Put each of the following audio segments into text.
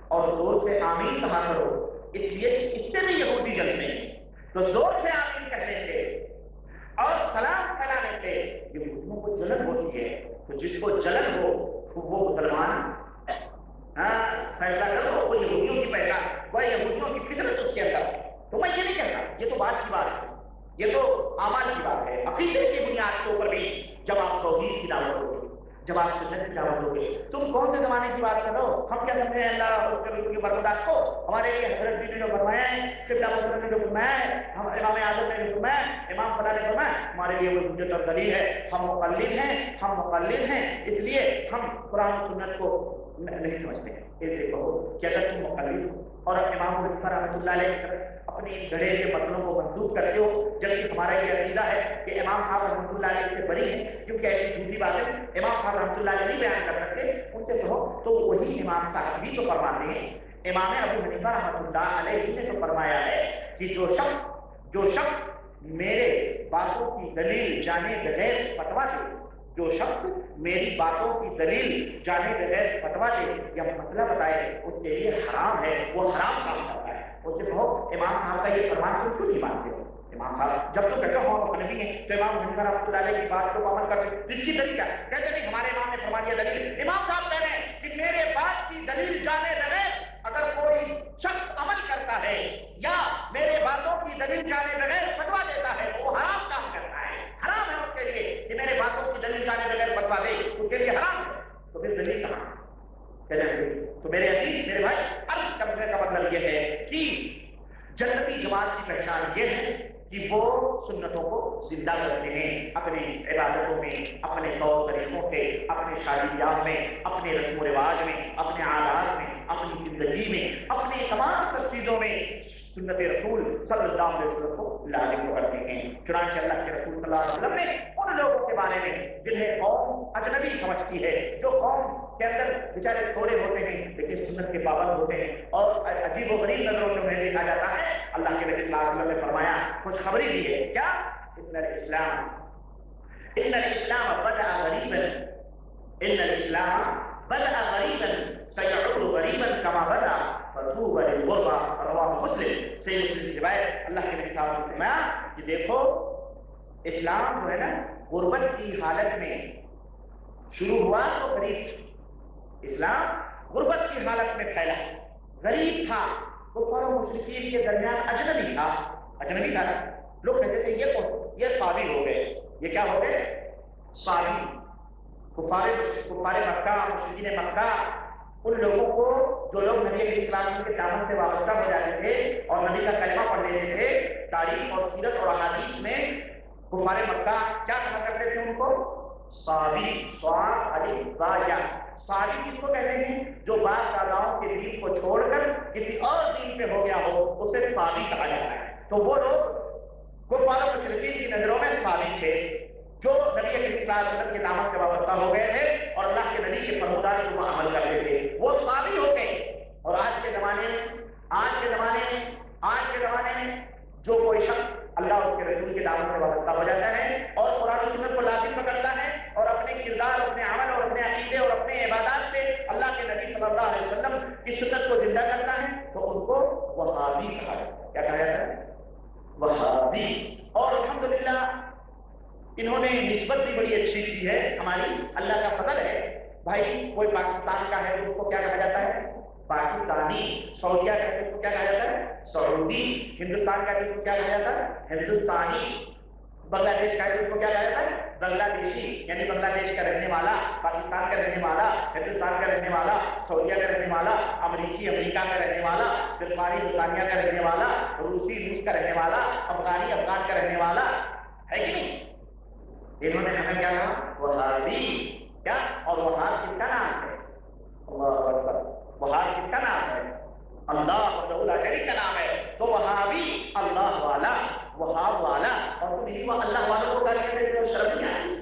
اور زور سے آمین کہا کرو، اس لیے اس سے بھی یہودی جلتے ہیں تو زور سے آمین کہتے تھے اور سلام پھیلانے سے یہودیوں کو جلن ہوتی ہے، تو جس کو جلن ہو وہ مسلمان فیصلہ کرو، وہ یہودیوں کی پہچان، وہ یہودیوں کی فطرت اس کے اندر۔ تو میں یہ نہیں کہتا، یہ تو بات کی بات ہے، یہ تو اعمال کی بات ہے، عقیدے کی بنیاد کے اوپر بھی جب آپ توحید کی دعوت دو گے، جب آپ سنت کی دعوت دو گے، تم کون سے زمانے کی بات کر رہے ہو؟ ہم کیا سمجھے ہیں اللہ اور اس کے رسول کے برخلاف کو؟ ہمارے لیے حضرت جی نے جو فرمایا ہے، قبلہ مسلم نے جو فرمایا ہے، ہم امام اعظم نے جو فرمایا ہے، امام فلاں نے فرمایا، ہمارے لیے وہ حجت اور دلیل ہے، ہم مقلد ہیں، ہم مقلد ہیں، اس لیے ہم قرآن و سنت کو نہیں سمجھتے ہیں۔ یہ دیکھو کہ اگر تم مقلد ہو اور امام حنیفہ رحمۃ اللہ علیہ کی طرف اپنی گھڑے کے مطلبوں کو منسوخ کرتے ہو، جبکہ ہمارا یہ عقیدہ ہے کہ امام صاحب رحمۃ اللہ علیہ سے بری ہیں، کیونکہ ایسی جھوٹی باتیں امام صاحب رحمۃ اللہ علیہ نہیں بیان کر سکتے، ان سے کہو تو وہی امام صاحب بھی تو فرماتے ہیں، امام ابو حنیفہ رحمۃ اللہ علیہ نے تو فرمایا ہے کہ جو شخص میرے باتوں کی دلیل جانے بغیر فتویٰ دے، جو شخص میری باتوں کی دلیل جانے بغیر فتویٰ دے یا مسئلہ بتائے، اس کے لیے حرام ہے، وہ حرام کام کرتا ہے۔ اس سے کہو امام صاحب کا یہ فرمان تم کیوں نہیں مانتے ہو؟ امام صاحب جب تو کہتے ہو ہم حنفی ہیں تو امام حنیفہ رحمۃ اللہ علیہ کی بات کو پابند کر سکتے، جس کی دلیل کیا کہتے نہیں، ہمارے امام نے فرما دیا دلیل، امام صاحب کہہ رہے ہیں کہ میرے بات کی دلیل جانے بغیر اگر کوئی شخص عمل کرتا ہے یا میرے باتوں کی دلیل جانے بغیر فتویٰ دیتا ہے وہ حرام کام کرتا ہے، حرام ہے اس کے لیے کہ میرے باتوں کی دلیل جانے بغیر فتویٰ دے، اس کے لیے حرام ہے۔ تو پھر دلیل کہاں؟ تو میرے عزیز میرے بھائی، عرض کرنے کا مطلب یہ ہے کہ جنتی جماعت کی پہچان یہ ہے کہ وہ سنتوں کو زندہ کرتے ہیں اپنی عبادتوں میں، اپنے طور طریقوں سے، اپنے شادی بیاہ میں، اپنے رسم و رواج میں، اپنے عادات میں، اپنی زندگی میں، اپنی تمام سب چیزوں میں سنت رسول صلی اللہ علیہ وسلم کو لازم کرتے ہیں۔ چنانچہ اللہ کے رسول صلی اللہ علیہ وسلم نے ان لوگوں کے بارے میں جنہیں قوم اجنبی سمجھتی ہے، جو قوم کے اندر بیچارے تھوڑے ہوتے ہیں لیکن سنت کے پابند ہوتے ہیں اور عجیب و غریب نظروں سے انہیں دیکھا جاتا ہے، اللہ کے نبی صلی اللہ علیہ وسلم نے فرمایا، خوشخبری دی ہے کیا؟ ان الاسلام بدأ غریبا، ان الاسلام بدأ غریبا سيعود غریبا كما بدأ فطوبى للغربى، رواہ مسلم، صحیح مسلم کی روایت۔ اللہ کے نبی صلی اللہ علیہ وسلم نے فرمایا کہ دیکھو اسلام جو ہے نا غربت کی حالت میں شروع ہوا تو غریب، اسلام غربت کی حالت میں پھیلا، غریب تھا، کفار و مشرکین کے درمیان اجنبی تھا نا، لوگ کہتے تھے یہ کون؟ یہ صابی ہو گئے، یہ کیا ہو گئے؟ صابی، کفار مکہ، مشرکین مکہ، ان لوگوں کو جو لوگ نبی علیہ السلام کے دامن سے وابستہ ہو جاتے تھے اور نبی کا کلمہ پڑھ لیتے تھے، تاریخ اور سیرت اور احادیث میں کفار مکہ کیا کہا کرتے تھے ان کو؟ صابی، صاد الف با یا۔ صابی کس کو کہتے ہیں؟ جو باپ داداؤں کے دین کو چھوڑ کر کسی اور دین پہ ہو گیا ہو، اسے صابی کہا جاتا ہے۔ تو وہ لوگ کفار و مشرکین کی نظروں میں صابی تھے، جو نبی علیہ السلام کے دامن سے وابستہ ہو گئے تھے اور اللہ کے نبی کے فرمودات کو عمل کرتے تھے، وہ صابی ہو گئے۔ اور آج کے زمانے میں جو کوئی شخص اللہ اور اس کے رسول کے دامن سے وابستہ ہو جاتا ہے اور قرآن و سنت کو لازم پکڑتا ہے اور اپنے کردار، اپنے عمل اور اپنے عقیدے اور اپنے عبادات سے اللہ کے نبی صلی اللہ علیہ وسلم کی سنت کو زندہ کرتا ہے تو ان کو وہابی کہا جاتا ہے۔ کیا کہا جاتا ہے؟ وہابی۔ اور الحمدللہ انہوں نے نسبت بھی بڑی اچھی کی ہے ہماری، اللہ کا فضل ہے بھائی۔ کوئی پاکستان کا ہے تو اس کو کیا کہا جاتا ہے؟ پاکستانی۔ سعودیہ کا ہے تو اس کو کیا کہا جاتا ہے؟ سعودی۔ ہندوستان کا ہے تو اس کو کیا کہا جاتا ہے؟ ہندوستانی۔ بنگلہ دیش کا ہے تو اس کو کیا کہا جاتا ہے؟ بنگلہ دیشی، یعنی بنگلہ دیش کا رہنے والا، پاکستان کا رہنے والا، ہندوستان کا رہنے والا، سعودیہ کا رہنے والا، امریکی امریکہ کا رہنے والا، برطانوی برطانیہ کا رہنے والا، روسی روس کا رہنے والا، افغانی افغان کا رہنے والا، ہے کہ نہیں؟ انہوں نے ہمیں کیا کہا؟ وہابی۔ کیا؟ اور وہاب کس کا نام ہے؟ اللہ اکبر۔ وہاب کس کا نام ہے؟ اللہ وحدہ لا شریک کا نام ہے۔ تو وہابی اللہ والا، وہاب والا، اور تم ہی وہ اللہ والوں کو گالی دیتے ہو، شرم نہیں آئی؟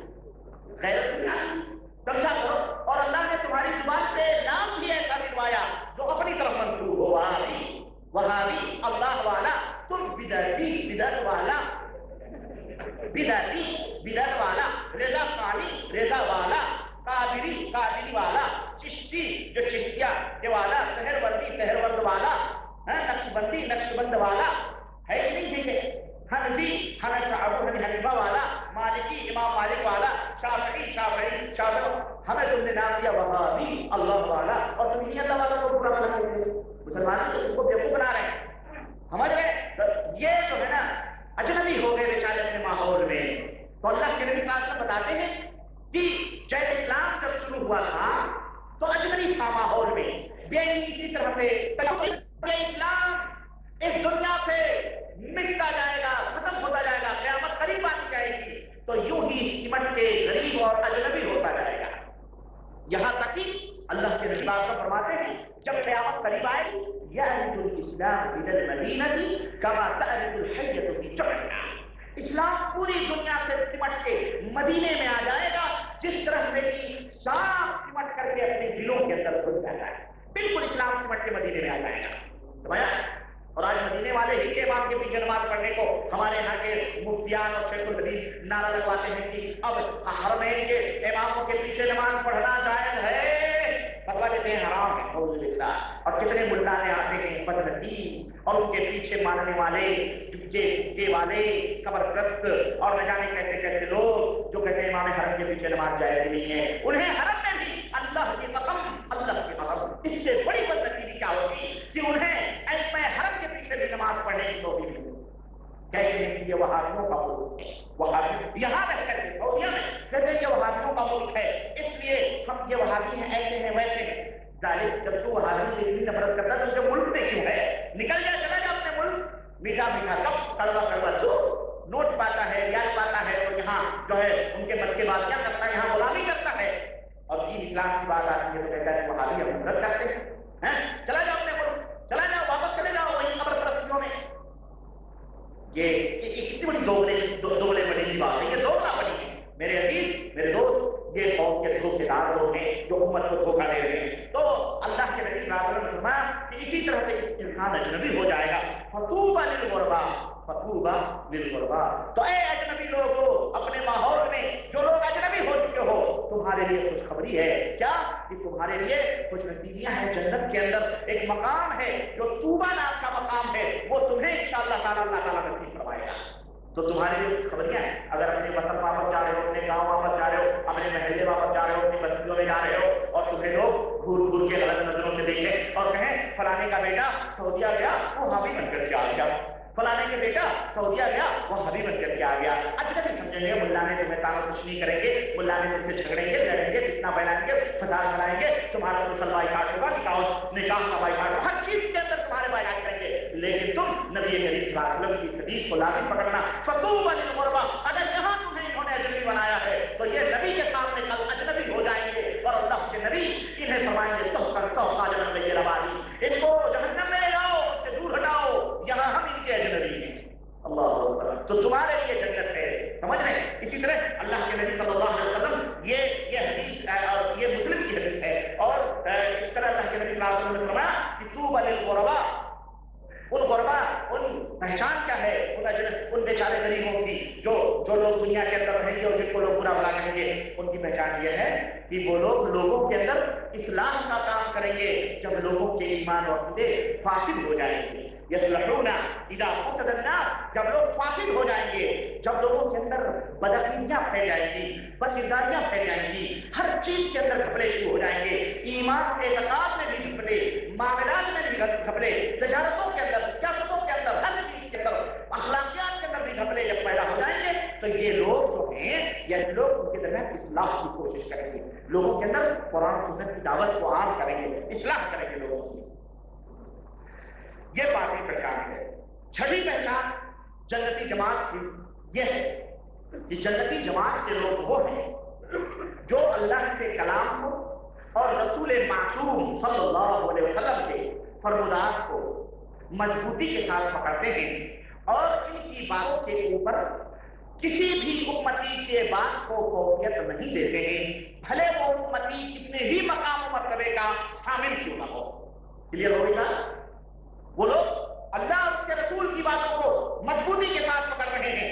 غیرت نہیں آئی؟ سمجھا کرو۔ اور اللہ نے تمہاری زبان پہ نام بھی ایسا دلوایا جو اپنی طرف منسوب ہو، وہابی، وہابی اللہ والا۔ تم بدعتی، بدعت والا، بدعتی، بدعت والا، رضا خانی، رضا والا، قادری، قادری والا، چشتی، جو چشتی چشتیا کے والا، سحر ورد والا، نقش بند والا ہے کہ نہیں ہے؟ حنفی ابو حنیفہ والا، مالکی امام مالک والا، شافعی ہمیں تم نے نام دیا وہابی اللہ والا، اور تم نہیں اللہ والا کو برا بنا رہے ہیں، مسلمانوں تو تم کو بیوقوف بنا رہے ہیں، سمجھ رہے؟ یہ جو ہے نا اجنبی ہو گئے بیچارے اپنے ماحول میں. تو اللہ کے نبی صلی اللہ علیہ وسلم بتاتے ہیں کہ جب اسلام جب شروع ہوا تھا تو اجنبی تھا ماحول میں، یہ اسی طرح سے اسلام اس دنیا سے مٹتا جائے گا، ختم ہوتا جائے گا، قیامت قریب آتی جائے گی تو یوں ہی سمٹ کے غریب اور اجنبی ہوتا جائے گا. یہاں تک کہ اللہ کے رسول اللہ فرماتے ہیں جب قیامت قریب آئے گی یعرض الاسلام الى المدینہ کما تعرض الحیۃ فی جحرها، اسلام پوری دنیا سے سمٹ کے مدینے میں آ جائے گا جس طرح سے کہ سانپ سمٹ کر کے اپنے دلوں کے اندر گھس جاتا ہے، بالکل اسلام سمٹ کے مدینے میں آ جائے گا. سمجھا؟ اور آج مدینے والے ہی کے امام کے پیچھے نماز پڑھنے کو ہمارے یہاں کے مفتیان اور شیخ الحدیث نعرہ لگواتے ہیں کہ اب حرمین کے اماموں کے پیچھے نماز پڑھنا جائز ہے، فتویٰ دیتے ہیں حرام ہے. نعوذ باللہ. اور کتنے ملانے آتے ہیں بدنصیب اور ان کے پیچھے ماننے والے جھکے والے قبر پرست اور نہ جانے کیسے کیسے لوگ جو کہتے ہیں امام حرم کے پیچھے نماز جائز نہیں ہے. انہیں حرم میں بھی اللہ کی قسم اس سے بڑی بدنصیبی کیا ہوگی کہ انہیں ایسے حرم کے پیچھے بھی نماز پڑھنے کی توفیق نہیں ہوگی. کہتے ہیں کہ یہ وہابیوں کا ملک ہے، وہابی یہاں رہ کر کے سعودیہ میں کہتے ہیں یہ وہابیوں کا ملک ہے، اس لیے ہم یہ وہابی ہیں، ایسے ہیں ویسے ہیں. ظالم جب تو وہابی سے اتنی نفرت کرتا تو مجھے ملک میں کیوں ہے؟ نکل جا چلا جا اپنے ملک. میٹھا میٹھا کب کڑوا تو نوٹ پاتا ہے، ریال پاتا ہے تو یہاں جو ہے ان کے بد کے بات کیا کرتا ہے، یہاں غلامی کرتا ہے. اور دین اسلام کی بات آتی ہے تو کہتا ہے وہابی ہم نفرت کرتے ہیں. چلا جاؤ اپنے ملک، چلا جاؤ، واپس چلے جاؤ وہی قبر پرستیوں میں. یہ کتنی بڑی دوگلے بڑی کی بات ہے، یہ دوگلا بڑی ہے. میرے عزیز میرے دوست، یہ قوم کے دھوکے دار لوگ ہیں جو امت کو دھوکہ دے رہے ہیں. تو اللہ کے نبی صلی اللہ علیہ وسلم نے فرمایا کہ اسی طرح سے انسان اجنبی ہو جائے گا. فطوبى للغرباء. تو اے اجنبی لوگوں اپنے ماحول میں جو لوگ اجنبی ہو چکے ہو تمہارے لیے خوشخبری ہے. کیا؟ کہ تمہارے لیے خوش نصیبیاں ہیں. جنت کے اندر ایک مقام ہے جو طوبیٰ نام کا مقام ہے، وہ تمہیں انشاءاللہ تعالیٰ اللہ تعالیٰ نصیب فرمائے گا. تو تمہارے لیے خوشخبریاں ہیں. اگر اپنے وطن واپس جا رہے ہو، اپنے گاؤں واپس جا رہے ہو، اپنے محلے واپس جا رہے ہو، اپنی بستیوں میں جا رہے ہو اور تمہیں لوگ گھور کے غلط نظروں سے دیکھیں اور کہیں فلانے کا بیٹا سعودیہ گیا وہ حاوی بن کر کے آ گیا، فلانے کے بیٹا سعودیہ گیا وہ حاوی بن کر کے آ گیا، اجنبی سمجھیں گے، ملا نے تمہیں تانا کچھ نہیں کریں گے، ملا نے تم سے جھگڑیں گے، لڑیں گے، فتنہ پھیلائیں گے، فساد کرائیں گے، تمہارا مسلمان بائیکاٹ ہوگا، نکاح کا بائیکاٹ ہوگا، ہر چیز کے اندر تمہارے بائیکاٹ کریں گے. لیکن تم نبی کریم صلی اللہ علیہ وسلم کی حدیث کو لازم پکڑنا. فطوبى للغرباء. اگر یہاں تمہیں انہوں نے اجنبی بنایا ہے تو یہ نبی کے سامنے کل اجنبی ہو جائیں گے اور اللہ کے نبی انہیں فرمائیں گے ان کو جہنم میں لے جاؤ، اس سے دور ہٹاؤ، یہاں ہم ان کے اجنبی ہیں. اللہ اکبر. تو تمہارے لیے جنت ہے. سمجھ رہے ہیں؟ اسی طرح اللہ کے نبی صلی اللہ علیہ وسلم یہ حدیث اور یہ مسلم کی حدیث ہے اور اس طرح اللہ کے نبی صلی اللہ علیہ وسلم نے فرمایا کہ طوبى للغرباء. ان غربا ان پہچان کیا ہے ان بیچارے غریبوں کی جو لوگ دنیا کے اندر رہیں گے اور جن کو لوگ برا بھلا کہیں گے، ان کی پہچان یہ ہے کہ وہ لوگ لوگوں کے اندر اصلاح کا کام کریں گے جب لوگوں کے ایمان اور عقیدے فاسد ہو جائیں گے. یصلحون اذا فسد الناس. جب لوگ فاسد ہو جائیں گے، جب لوگوں کے اندر بدعقیدیاں پھیل جائیں گی، بدکرداریاں پھیل جائیں گی، ہر چیز کے اندر گھپلے شروع ہو جائیں گے، ایمان کے اعتقاد میں بھی گھپلے، معاملات میں بھی گھپلے، تجارتوں کے اندر، سیاستوں کے اندر، ہر چیز کے اندر، اخلاقیات کے اندر بھی گھپلے جب پیدا ہو جائیں گے تو یہ لوگ جو ہیں یا لوگ ان کے درمیان اصلاح کی کوشش کریں گے، لوگوں کے اندر قرآن سنت کی دعوت کو عام کریں گے، اصلاح کریں گے لوگوں کی. یہ پانچویں پہچان ہے. چھٹی پہچان جنتی جماعت کی یہ ہے کہ جنتی جماعت کے لوگ وہ ہیں جو اللہ کے کلام کو اور رسول معصوم صلی اللہ علیہ وسلم کے فرمودات کو مضبوطی کے ساتھ پکڑتے ہیں اور ان کی باتوں کے اوپر کسی بھی امتی کے بات کو فوقیت نہیں دیتے ہیں، بھلے وہ امتی کتنے ہی مقام و مرتبے کا حامل کیوں نہ ہو. کلیئر ہو گیا؟ وہ لوگ اللہ اور اس کے رسول کی باتوں کو مضبوطی کے ساتھ پکڑ رہے ہیں.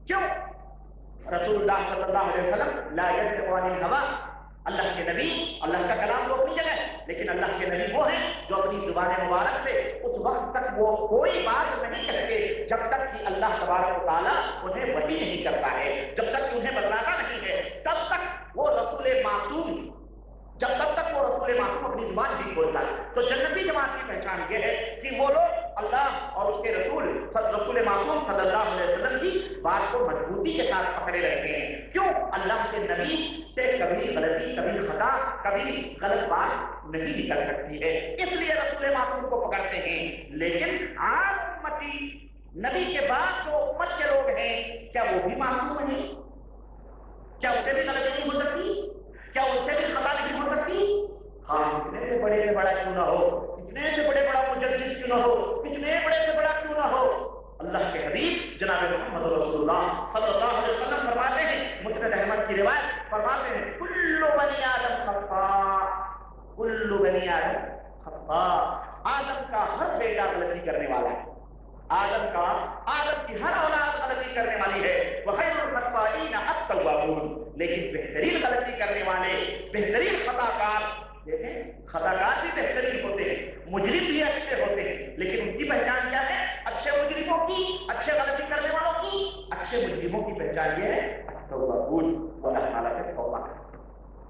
کیوں؟ رسول اللہ صلی اللہ علیہ وسلم لا ينطق عن الهوى. اللہ کے نبی اللہ کا کلام کو اپنی جگہ لیکن اللہ کے نبی وہ ہیں جو اپنی زبان مبارک سے اس وقت تک وہ کوئی بات نہیں کہتے جب تک کہ اللہ تبارک و تعالیٰ انہیں وحی نہیں کرتا ہے، جب تک کہ انہیں بتلاتا نہیں ہے تب تک وہ رسول معصوم، جب تک وہ رسول معصوم اپنی زبان نہیں کھولتا۔ تو جنتی جماعت کی پہچان یہ ہے کہ وہ لوگ اللہ اور اس کے رسول معصوم صلی اللہ علیہ وسلم کی بات کو مضبوطی کے ساتھ پکڑے رہتے ہیں۔ کیوں؟ اللہ کے نبی سے کبھی غلطی، کبھی خطا، کبھی غلط بات نہیں نکل سکتی ہے، اس لیے رسول معصوم کو پکڑتے ہیں۔ لیکن عام امتی، نبی کے بعد جو امت کے لوگ ہیں، کیا وہ بھی معصوم ہیں؟ کیا اسے بھی غلطی نہیں ہو سکتی؟ کیا ان سے بھی خطا نہیں ہو سکتی؟ ہاں، کتنے سے بڑے سے بڑا کیوں نہ ہو، کتنے سے بڑے بڑا مجدد کیوں نہ ہو، کتنے بڑے سے بڑا کیوں نہ ہو، اللہ کے حبیب جناب محمد رسول اللہ صلی اللہ علیہ وسلم فرماتے ہیں، مسند احمد کی روایت فرماتے ہیں، کل بنی آدم خطاء، کل بنی آدم خطاء، آدم کا ہر بیٹا غلطی کرنے والا ہے، آدم کی ہر اولاد غلطی کرنے والی ہے، وخیر الخطائین التوابون، لیکن بہترین غلطی کرنے والے، بہترین خطا کار، دیکھیں خطا کار بھی بہترین ہوتے ہیں، مجرم بھی اچھے ہوتے ہیں، لیکن ان کی پہچان کیا ہے؟ اچھے مجرموں کی، اچھے غلطی کرنے والوں کی، اچھے مجرموں کی پہچان یہ ہے التوابون، اللہ تعالیٰ سے توبہ کرتے ہیں،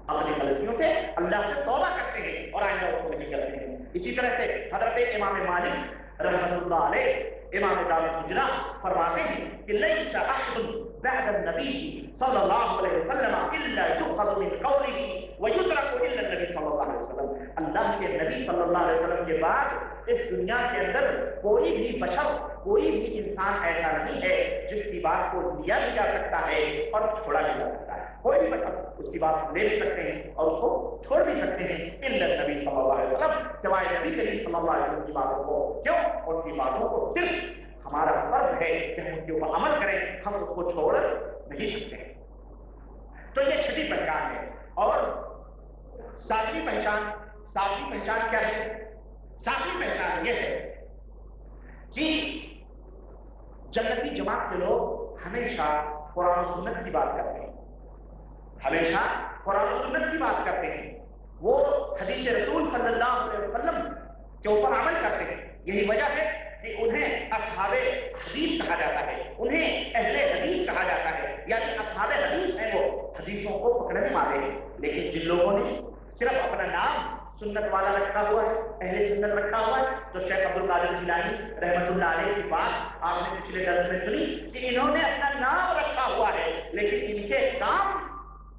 اپنی غلطیوں سے اللہ سے توبہ کرتے ہیں اور آئندہ اس کو نہیں کرتے ہیں۔ اسی طرح سے حضرت امام مالک رحمۃ اللہ علیہ، امام دار الحجرہ فرماتے ہیں کہ لیس احد بعد النبی صلی اللہ علیہ وسلم الا یؤخذ من قوله ویترک الا النبی صلی اللہ علیہ وسلم، اللہ کے نبی صلی اللہ علیہ وسلم کے بعد اس دنیا کے اندر کوئی بھی بشر، کوئی بھی انسان ایسا نہیں ہے جس کی بات کو لیا بھی جا سکتا ہے اور چھوڑا بھی جا سکتا ہے، کوئی بھی بشر اس کی بات لے بھی سکتے ہیں اور اس کو چھوڑ بھی سکتے ہیں الا النبی صلی اللہ علیہ وسلم، سوائے نبی کریم صلی اللہ علیہ وسلم کی باتوں کو۔ کیوں؟ ان کی باتوں کو صرف ہمارا فرض ہے کہ ہم ان کے اوپر عمل کریں، ہم اس کو چھوڑ نہیں سکتے۔ تو یہ چھٹی پہچان ہے۔ اور ساتویں پہچان کیا ہے؟ ساتویں پہچان یہ ہے کہ جنتی جماعت کے لوگ ہمیشہ قرآن و سنت کی بات کرتے ہیں، ہمیشہ قرآن و سنت کی بات کرتے ہیں، وہ حدیث رسول صلی اللہ علیہ وسلم کے اوپر عمل کرتے ہیں۔ یہی وجہ ہے کہ انہیں اصحاب حدیث کہا جاتا ہے، انہیں اہل حدیث کہا جاتا ہے، یعنی اصحاب حدیث ہیں، وہ حدیثوں کو پکڑنے والے ہیں۔ لیکن جن لوگوں نے صرف اپنا نام سنت والا رکھا ہوا ہے، اہل سنت رکھا ہوا ہے، تو شیخ عبد القادر جیلانی رحمۃ اللہ علیہ کی بات آپ نے پچھلے درس میں سنی کہ انہوں نے اپنا نام رکھا ہوا ہے لیکن ان کے کام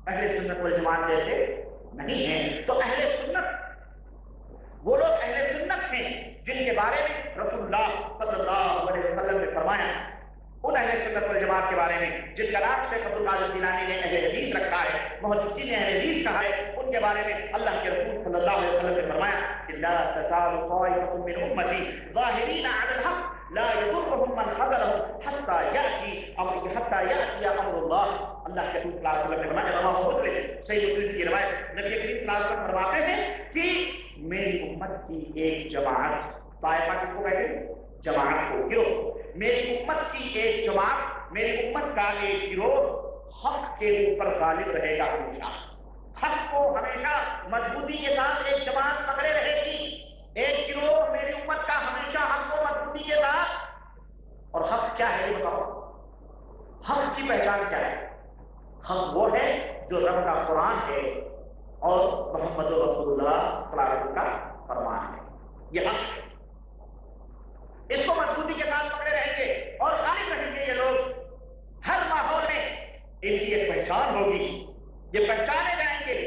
اہل سنت والجماعت جیسے نہیں ہیں۔ تو اہل سنت وہ لوگ اہل سنت ہیں جن کے بارے میں رسول اللہ صلی اللہ علیہ وسلم نے فرمایا، ان اہل سنت والجماعت کے بارے میں جن کا نام شیخ عبد القادر جیلانی نے اہل حدیث رکھا ہے، محدثین نے اہل حدیث کہا ہے، ان کے بارے میں اللہ کے رسول صلی اللہ علیہ وسلم نے فرمایا کہ لا تزال طائفة من امتی ظاہرین علی الحق لا یضرهم من خذلهم حتى یأتی امر اللہ۔ اللہ کے رسول صلی اللہ علیہ وسلم نے فرمایا، رواه مسلم، صحیح مسلم کی روایت، نبی کریم صلی اللہ علیہ وسلم فرماتے ہیں کہ میری امت کی ایک جماعت، طائفہ کس کو کہتے ہیں؟ جماعت کو، گروہ، میری امت کی ایک جماعت، میری امت کا ایک گروہ حق کے اوپر غالب رہے گا ہمیشہ، حق کو ہمیشہ مضبوطی کے ساتھ ایک جماعت پکڑے رہے گی، ایک گروہ میری امت کا ہمیشہ حق کو مضبوطی کے ساتھ۔ اور حق کیا ہے یہ بتاؤ؟ حق کی پہچان کیا ہے؟ حق وہ ہے جو رب کا قرآن ہے اور محمد رسول اللہ صلی اللہ علیہ وسلم کا فرمان ہے، یہ حق ہے، اس کو مضبوطی کے ساتھ پکڑے رہیں گے اور غالب رہیں گے یہ لوگ ہر ماحول میں۔ ان کی ایک پہچان ہوگی، یہ پہچانے جائیں گے،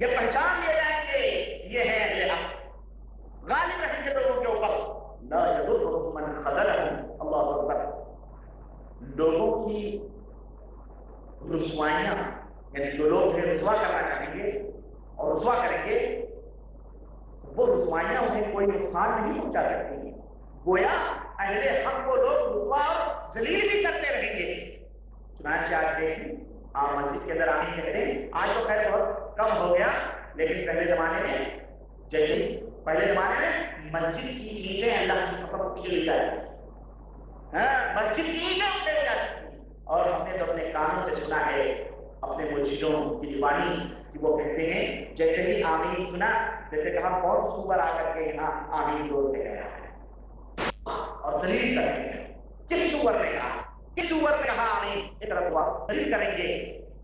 یہ پہچان لیے جائیں گے، یہ ہے اہل حق، غالب رہیں گے لوگوں کے اوپر۔ لا یضرهم من خذلهم، اللہ اکبر، لوگوں کی رسوائیاں، یعنی جو لوگ ہیں رسوا کرنا چاہیں گے اور رسوا کریں گے، وہ رسوائیاں انہیں کوئی نقصان نہیں پہنچا سکتی ہیں، گویا اہل حق کو لوگ رسوا اور ذلیل بھی کرتے رہیں گے۔ چنانچہ آج دیکھیں، آپ مسجد کے اندر آنے کہتے ہیں، آج تو خیر بہت کم ہو گیا، لیکن پہلے زمانے میں پہلے زمانے میں مسجد کی اینٹیں اللہ کی قسم اچھلی جاتی، مسجد کی اینٹیں اٹھائی جاتی تھی، اور ہم نے تو اپنے کانوں سے سنا ہے، اپنے مرشدوں کی زبانی کہ وہ کہتے ہیں جیسے ہی آمین سنا جیسے کہا کون سور آ کر کے یہاں آمین بولتے گیا ہے اور دلیل کریں گے، کس سور نے کہا، کس سور نے کہا آمین، ایک طرف ہوا دلیل کریں گے،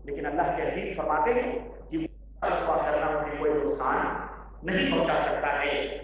لیکن اللہ کے حدیث فرماتے ہیں کہ رسوا کرنا انہیں کوئی نقصان نہیں پہنچا سکتا ہے،